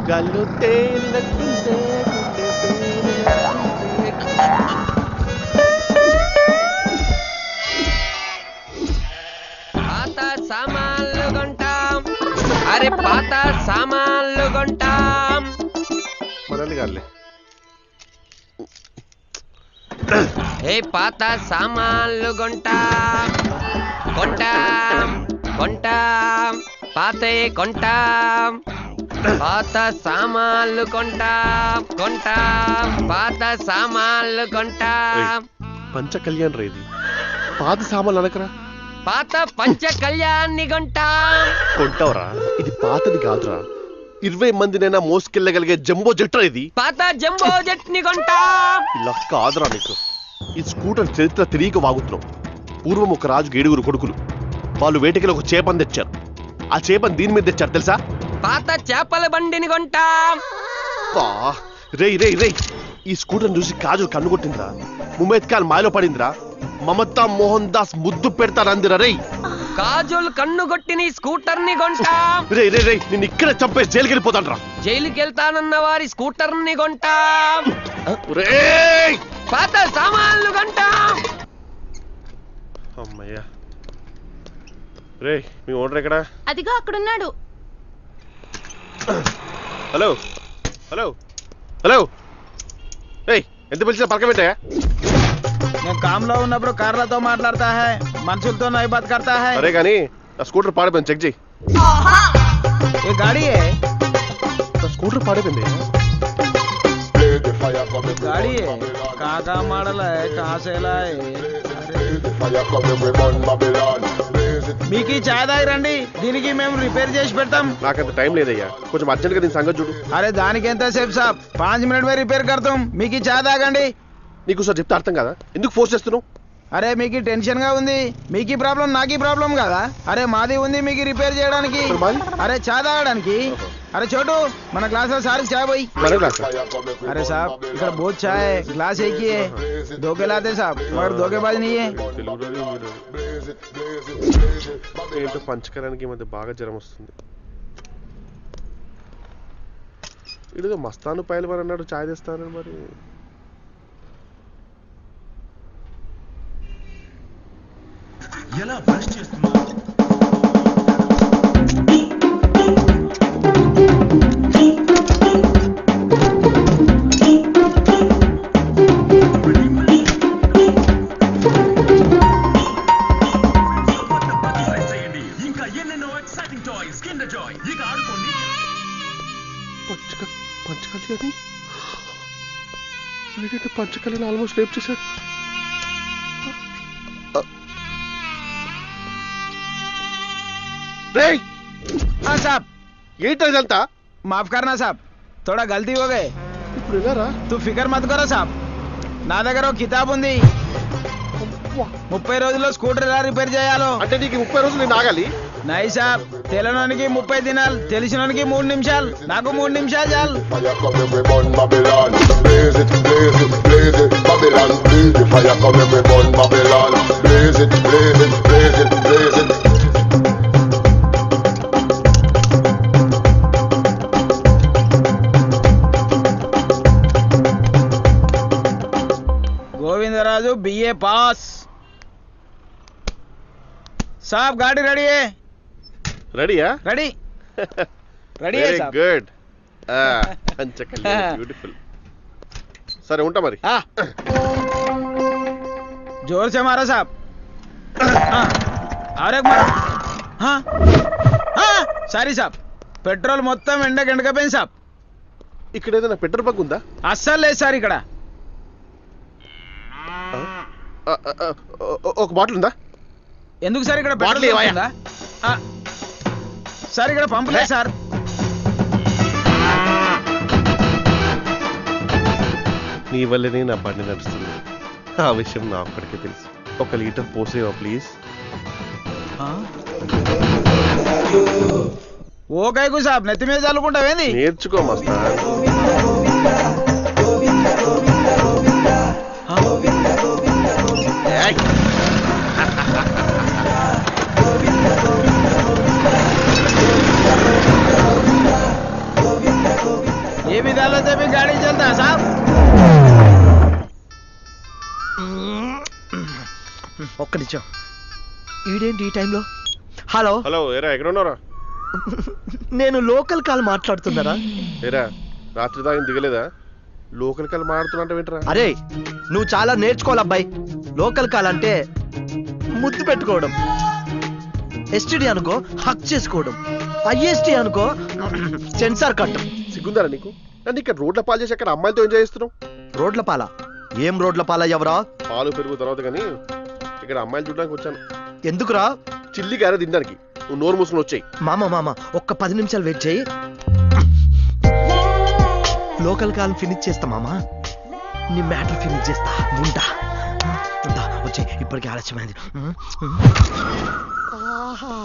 గల్లు తేలినట్టుందే పాత సామాన్లు కొంటాం, అరే పాత సామాన్లు కొంటాం. మనల్ని కాదులే. ఏ పాత సామాన్లు కొంటాం కొంటాం కొంటాం, పాతే కొంటాం, పాత సామాన్లు కొంటాం కొంటాం, పాత సామాన్లు కొంటాం. పంచ కళ్యాణ్ రేది పాత సామాన్లు అనకరా, పాత పంచ కళ్యాణ్ని కొంటాం. కొంటావురా, ఇది పాతది కాదురా, 20 మందినైనా మోసుకెళ్ళగలిగే జంబో జట్రా ఇది. పాత జంబో జెట్ ని కొంటాం. ఇలా కాదురా నీకు, ఈ స్కూటర్ చరిత్ర తిరిగి వాగుతున్నావు. పూర్వం ఒక రాజుకి 7 కొడుకులు. వాళ్ళు వేటకిలో ఒక చేపని తెచ్చారు. ఆ చేపని దీని మీద తెచ్చారు తెలుసా? పాత చేపల బండిని కొంటాం. రేయ్ రేయ్ రేయ్, ఈ స్కూటర్ చూసి కాజు కన్ను కొట్టిందిరా, ముమేద్ ఖాన్ మాయలో పడిందిరా, మమతా మోహన్ దాస్ ముద్దు పెడతారందిరా. రేయ్ కాజుల్ కన్ను కొట్టిన స్కూటర్ ని కొంటాం. రేయ్ రేయ్ రేయ్, నేను ఇక్కడే చంపేసి జైలుకి వెళ్ళిపోతాను రా. జైలుకి వెళ్తానన్న వారి స్కూటర్ ని కొంటాం. రేయ్ పాత సామాన్లు కొంటాం. అమ్మయ్యా. రేయ్ మీ ఓనర్ ఎక్కడా? అదిగో అక్కడున్నాడు. Hello hello hello. రేయ్ ఎంత పిలిచినా పక్కన పెట్టా. నేను కామ్లో ఉన్నప్పుడు కార్లతో మాట్లాడతా హై, మనుషులతో నై బాత్ కర్తా హై. అరే కానీ నా స్కూటర్ పాడైపోయింది, చెక్ చేయి. ఏ గాడి హై? నా స్కూటర్ పాడైపోయింది. गाड़ी है कहाँ मॉडल है, कहाँ से लाए? మీకు చాయ్ తాగిరండి, దీనికి మేము రిపేర్ చేసి పెడతాం. నాకంత టైం లేదయ్యా, కొంచెం అర్జెంట్గా దీని సంగతి చూడు. అరే దానికి ఎంత సేపు సాబ్, 5 మినిట్ మే రిపేర్ కడతాం. మీకు చాయ్ తాగండి. నీకు సార్ చెప్తే అర్థం కదా, ఎందుకు ఫోర్స్ చేస్తున్నావు? అరే మీకు టెన్షన్ గా ఉంది, మీకు ప్రాబ్లం నాకీ ప్రాబ్లం కదా. అరే మాది ఉంది మీకు రిపేర్ చేయడానికి, అరే చాయ్ తాగడానికి. అరే చోటు మన గ్లాస్ లో సార్ చాయ్ పోయి. अरे साहब इधर बहुत चाय है, ग्लास एक ही है, धोखे लाते साहब, मगर धोखेबाज नहीं है. ఏంటో పంచకరానికి ఈ మధ్య బాగా జ్వరం వస్తుంది. ఇదిగో మస్తాను పైలవాన్ అన్నాడు చాయ్ తెస్తానని, మరి ఎలా బ్రష్ చేస్తున్నా? ఇంకా ఎన్నెన్నో ఎక్సైటింగ్ టాయ్స్ కిండర్ జాయ్, ఇక ఆడుకోండి. పంచకళ్యాణి వీడైతే పంచకళ్యాణి ఆల్మోస్ట్ రేప్ చేశాడు. हाँ साहब ఏంటో ఇదంతా? माफ करना साहब, थोड़ा गलती हो गए. ఇప్పుడు వెళ్ళారా? तू फिकर मत करो साहब, నా దగ్గర ఒక కితాబ్ ఉంది. 30 రోజుల్లో స్కూటర్ ఎలా రిపేర్ చేయాలో. అంటే నీకు 30 రోజులు నేను ఆగాలి? నై సాబ్, తెలియనోనికి 30 దినాలు, తెలిసినోనికి 3 నిమిషాలు, నాకు 3 నిమిషాలు చాలు. Govindaraju BA pass. సాబ్ గాడి రెడీ है? రెడీయా? రెడీ రెడీ है साहब. గుడ్. పంచకళ్యాణి బ్యూటిఫుల్. సరే ఉంటా మరి. जोर से मारो साहब. और एक मारो. हाँ हाँ సారీ సాబ్, పెట్రోల్ మొత్తం ఎండకపోయింది సాబ్. ఇక్కడ ఏదైనా పెట్రోల్ బంక్ ఉందా? అస్సలు లేదు సార్ ఇక్కడ. ఒక బాటిల్ ఉందా? ఎందుకు సార్ ఇక్కడ బాటిల్ పెట్రోల్ ఏవయ్యా? ఉందా? సార్ ఇక్కడ పంపు లేదు సార్. నీ వల్లనే నా బండి నడుస్తుంది, ఆ విషయం నా అప్పటికే తెలుసు. 1 లీటర్ పోసేవా ప్లీజ్? ఓ కైకు సాబ్, నెత్తి మీద చల్లుకుంటావేంది? నేర్చుకో మస్తా. ఏ విధాలో మీ గాడి చల్తా సాబ్ ఒక్క నిమిషం ఈడేంటి ఈ టైంలో? హలో హలో ఏరా ఎక్కడ ఉన్నారా? నేను లోకల్ కాల్ మాట్లాడుతున్నారా? ఏరా రాత్రి దాకా దిగలేదా? Local call మాడుతున్నా వింటరా? అరే నువ్వు చాలా నేర్చుకోవాలి అబ్బాయి. లోకల్ కాల్ అంటే ముద్దు పెట్టుకోవడం, ఎస్టీడీ అనుకో హక్ చేసుకోవడం, ఐఎస్టీ అనుకో సెన్సార్ కట్టం. సిగ్గుందారా నీకు? నన్ను ఇక్కడ రోడ్ల పాలు చేసి అక్కడ అమ్మాయిలతో ఎంజాయ్ చేస్తున్నావు. రోడ్ల పాల? ఏం రోడ్ల పాల ఎవరా? పాలు పెరుగు తర్వాత కానీ ఇక్కడ అమ్మాయిలు చూడడానికి వచ్చాను. ఎందుకురా? చిల్లి గారే తినడానికి. నువ్వు నోరు మూసుకుని వచ్చాయి. మామ ఒక్క 10 నిమిషాలు వెయిట్ చేయి, లోకల్ కాల్ ఫినిష్ చేస్తా మామ. నీ మ్యాటర్ ఫినిష్ చేస్తా. ఉంటా వచ్చే, ఇప్పటికే ఆలస్యమైంది. ఆహా,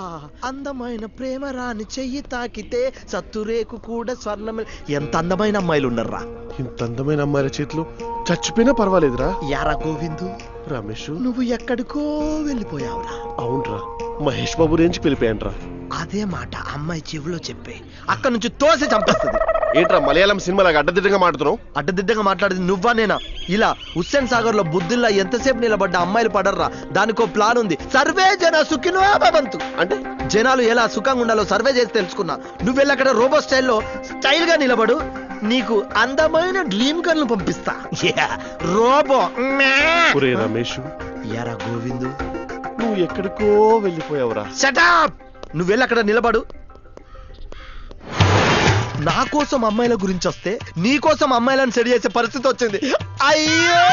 అందమైన ప్రేమ రాని చెయ్యి తాకితే సత్తురేకు కూడా స్వర్ణమే. ఎంత అందమైన అమ్మాయిలు ఉన్నారా? ఇంత అందమైన అమ్మాయిల చేతిలో చచ్చిపోయినా పర్వాలేదురా. యారా గోవిందు, రమేష్ నువ్వు ఎక్కడికో వెళ్ళిపోయావురా. అవునరా, మహేష్ బాబు రేంజ్కి వెళ్ళిపోయానురా. అదే మాట అమ్మాయి చెవిలో చెప్పే, అక్కడ నుంచి తోసి చంపేస్తుంది. ఏంట్రా మలయాళం సినిమాలాగా అడ్డదిడ్డంగా మాట్లాడుతున్నావు? అడ్డదిడ్డంగా మాట్లాడేది నువ్వా నేనా? ఇలా హుస్సేన్ సాగర్ లో బుద్ధిల్లా ఎంతసేపు నిలబడ్డ అమ్మాయిలు పడర్రా. దానికో ప్లాన్ ఉంది. సర్వే జన సుఖినో భవంతు అంటే జనాలు ఎలా సుఖంగా ఉండాలో సర్వే చేసి తెలుసుకున్నా. నువ్వెళ్ళి అక్కడ రోబో స్టైల్లో స్టైల్ గా నిలబడు, నీకు అందమైన డ్రీమ్ గర్ల్ పంపిస్తా. రోబో. ఒరే రమేష్, యారా గోవిందు, నువ్వు ఎక్కడికో వెళ్ళిపోయావురా. షటప్! నువ్వెళ్ళి అక్కడ నిలబడు. నా కోసం అమ్మాయిల గురించి వస్తే నీ కోసం అమ్మాయిలను సెడి చేసే పరిస్థితి వచ్చింది. అయ్యో!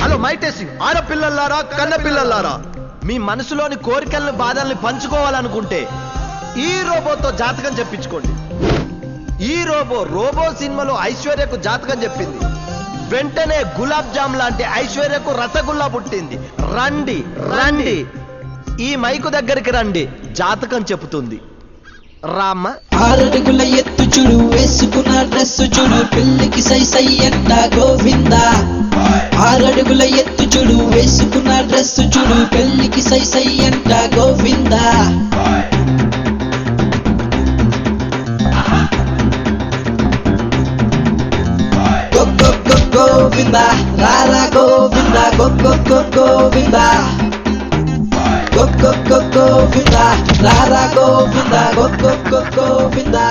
Hello my testing. ఆడపిల్లలారా, కన్న పిల్లలారా, మీ మనసులోని కోరికల్ని బాధల్ని పంచుకోవాలనుకుంటే ఈ రోబోతో జాతకం చెప్పించుకోండి. ఈ రోబో సినిమాలో ఐశ్వర్యకు జాతకం చెప్పింది. వెంటనే గులాబ్ జామ్ లాంటి ఐశ్వర్యకు రసగుల్లా పుట్టింది. రండి రండి, ఈ మైకు దగ్గరికి రండి, జాతకం చెబుతుంది. రామ్మ. 6 అడుగుల ఎత్తు చూడు, వేసుకున్న డ్రెస్ చూడు, పెళ్లికి సై సై అంట గోవిందా. 6 అడుగుల ఎత్తు చూడు, వేసుకున్న డ్రెస్ చూడు, పెళ్లికి సై సై అంట గోవిందా. గోవిందా రారా గోవిందా, గోవిందా గోవిందా రారా గోవిందా, గోవిందా.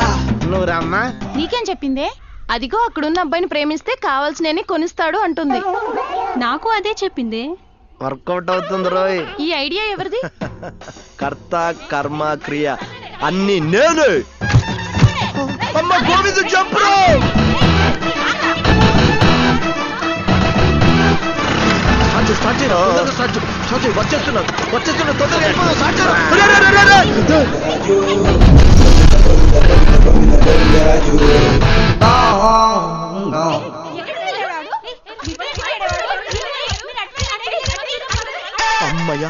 నువ్వు రమ్మా. నీకేం చెప్పిందే? అదిగో అక్కడున్న అబ్బాయిని ప్రేమిస్తే కావాల్సినవి కొనిస్తాడు అంటుంది. నాకు అదే చెప్పింది. వర్కౌట్ అవుతుంది రోయ్. ఈ ఐడియా ఎవరిది? కర్త కర్మ క్రియ అన్ని నేనే. అమ్మ గోవిందు చంపురు. స్టార్ట్ చేయరా, వచ్చేస్తున్నా తొందరగా వెళ్ళిపోదాం. స్టార్ట్ చేయరా. అమ్మయ్యా,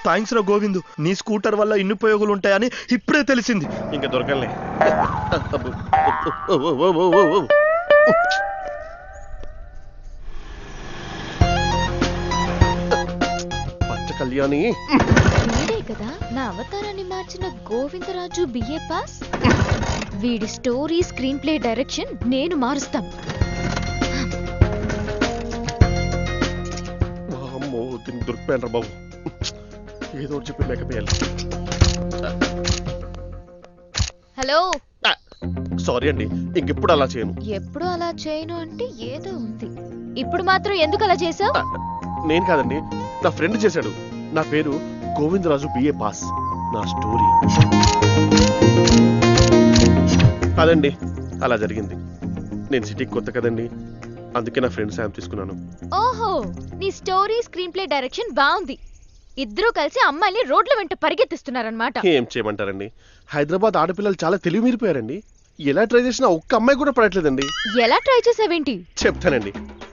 థ్యాంక్స్ రా గోవిందు. నీ స్కూటర్ వల్ల ఇన్ని ఉపయోగాలు ఉంటాయని ఇప్పుడే తెలిసింది. ఇంకా దొరకలే. పచ్చ కళ్యాణి. వీడే కదా నా అవతారాన్ని మార్చిన గోవిందరాజు బిఏ పాస్. వీడి స్టోరీ స్క్రీన్ ప్లే డైరెక్షన్ నేను మారుస్తాను. అమ్మో, దీన్ని దొరికిపోయాను రా బాబు. ఏదో ఒకటి చెప్పి మేకప్ వేయాలి. హలో. సారీ అండి, ఇంకెప్పుడు అలా చేయను. ఎప్పుడు అలా చేయను అంటే ఏదో ఉంది. ఇప్పుడు మాత్రం ఎందుకు అలా చేసావు? నేను కాదండి, నా ఫ్రెండ్ చేశాడు. నా పేరు గోవిందరాజు బిఏ పాస్. నా స్టోరీ అదండి, అలా జరిగింది. నేను సిటీకి కొత్త కదండి, అందుకే నా ఫ్రెండ్ సాయం తీసుకున్నాను. ఓహో, నీ స్టోరీ స్క్రీన్ ప్లే డైరెక్షన్ బాగుంది. ఇద్దరూ కలిసి అమ్మాయిని రోడ్ల వెంట పరిగెత్తిస్తున్నారన్నమాట. ఏం చేయమంటారండి, హైదరాబాద్ ఆడపిల్లలు చాలా తెలివి మీరిపోయారండి. ఎలా ట్రై చేసినా ఒక్క అమ్మాయి కూడా పడట్లేదండి. ఎలా ట్రై చేసావేంటి? చెప్తానండి.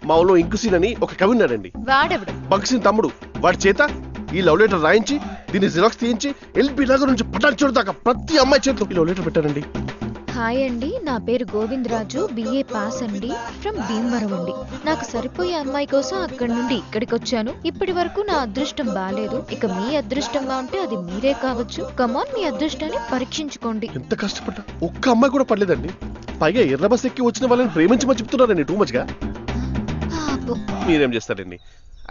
మా ఊళ్ళో ఇంకుసీన్ అని ఒక కవి ఉన్నాడండి. వాడెవడు? భగత్ తమ్ముడు. వాడి చేత ఈ లవ్ లెటర్ రాయించి దీన్ని జిరాక్స్ తీయించి ఎల్పీ నగర్ నుంచి పటాన్ చోటు దాకా ప్రతి అమ్మాయి చేతిలో ఈ లవ్ లెటర్ పెట్టారండి. హాయ్ అండి, నా పేరు గోవిందరాజు, బిఏ పాస్ అండి, ఫ్రమ్ భీమవరం అండి. నాకు సరిపోయే అమ్మాయి కోసం అక్కడి నుండి ఇక్కడికి వచ్చాను. ఇప్పటి వరకు నా అదృష్టం బాలేదు. ఇక మీ అదృష్టంగా ఉంటే అది మీరే కావచ్చు. కమాన్, మీ అదృష్టాన్ని పరీక్షించుకోండి. ఎంత కష్టపడ్డా ఒక్క అమ్మాయి కూడా పడలేదండి. పైగా ఎర్ర బస్ ఎక్కి వచ్చిన వాళ్ళని ప్రేమించమని చెప్తున్నారండి టూ మచ్ గా. పాపం. మీరేం చేస్తారండి?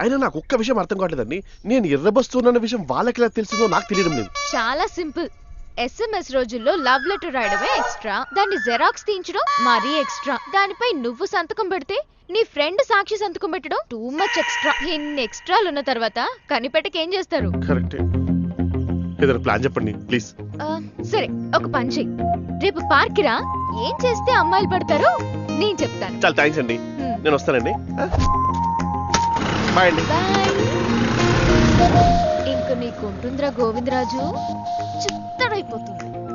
అయినా నాకు ఒక్క విషయం అర్థం కావట్లేదండి. నేను ఎర్ర బస్ ఉన్న విషయం వాళ్ళకి ఎలా తెలిసిందో నాకు తెలియడం లేదు. చాలా సింపుల్. SMS రోజుల్లో లవ్ లెటర్ రాయడమే ఎక్స్ట్రా, దాన్ని జెరాక్స్ తీయించడం మరీ ఎక్స్ట్రా, దానిపై నువ్వు సంతకం పెడితే నీ ఫ్రెండ్ సాక్షి సంతకం పెట్టడం టూ మచ్ ఎక్స్ట్రా. ఇన్ని ఎక్స్ట్రాలు ఉన్న తర్వాత కనిపెట్టకి ఏం చేస్తారు? కరెక్టే. ఏదైనా ప్లాన్ చెప్పండి ప్లీజ్. సరే, ఒక పని చెయ్యి. రేపు పార్క్ రా. ఏం చేస్తే అమ్మాయిలు పడతారో నేను చెప్తాను. చాలా థ్యాంక్స్ అండి. నేను వస్తానండి. బాయ్ అండి. బాయ్. ఇంక నీకు ఉంటుందిరా గోవిందరాజు, చిత్తడైపోతుంది.